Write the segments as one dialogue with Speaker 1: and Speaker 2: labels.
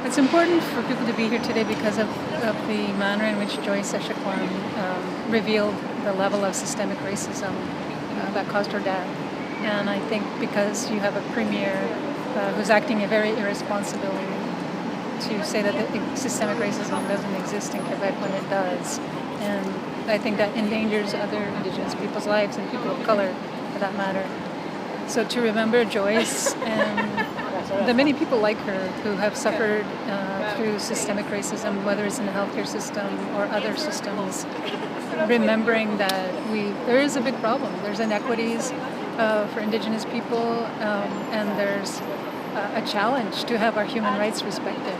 Speaker 1: It's important for people to be here today because of the manner in which Joyce Echaquan revealed the level of systemic racism that caused her death. And I think because you have a premier who's acting very irresponsibly to say that systemic racism doesn't exist in Quebec when it does. And I think that endangers other Indigenous people's lives and people of color for that matter. So to remember Joyce and the many people like her who have suffered through systemic racism, whether it's in the healthcare system or other systems, remembering that there is a big problem. There's inequities for Indigenous people, and there's a challenge to have our human rights respected.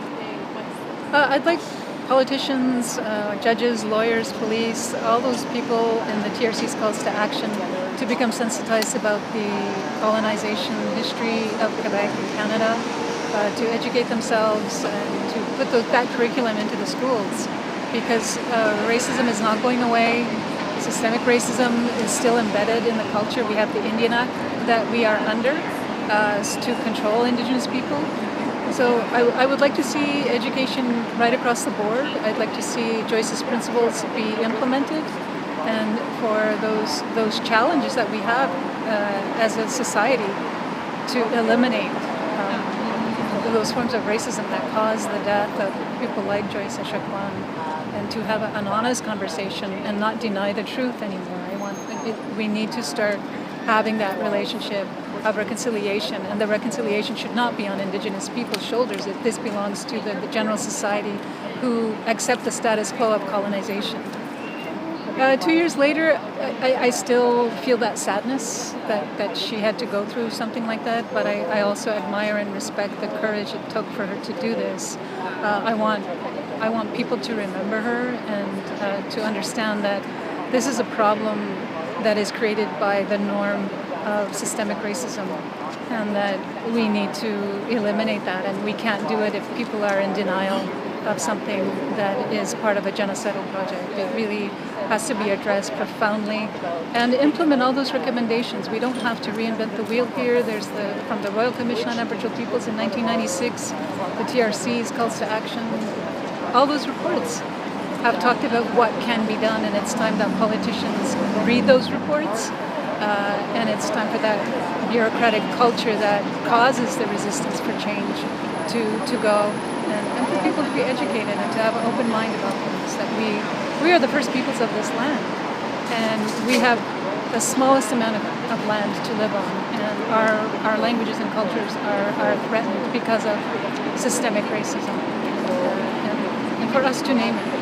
Speaker 1: I'd like politicians, judges, lawyers, police, all those people in the TRC's calls to action to become sensitized about the colonization history of Quebec and Canada, to educate themselves and to put that curriculum into the schools, because racism is not going away. Systemic racism is still embedded in the culture. We have the Indian Act that we are under to control Indigenous people. So I would like to see education right across the board. I'd like to see Joyce's principles be implemented, and for those challenges that we have as a society to eliminate those forms of racism that cause the death of people like Joyce Echaquan, and to have an honest conversation and not deny the truth anymore. We need to start having that relationship of reconciliation, and the reconciliation should not be on Indigenous people's shoulders. This belongs to the general society who accept the status quo of colonization. 2 years later, I still feel that sadness that she had to go through something like that, but I also admire and respect the courage it took for her to do this. I want people to remember her and to understand that this is a problem that is created by the norm of systemic racism, and that we need to eliminate that, and we can't do it if people are in denial of something that is part of a genocidal project. It really has to be addressed profoundly and implement all those recommendations. We don't have to reinvent the wheel here. There's from the Royal Commission on Aboriginal Peoples in 1996, the TRC's calls to action. All those reports have talked about what can be done, and it's time that politicians read those reports. And it's time for that bureaucratic culture that causes the resistance for change to go, and for people to be educated and to have an open mind about things. That we are the first peoples of this land, and we have the smallest amount of land to live on, and our languages and cultures are threatened because of systemic racism, and for us to name it.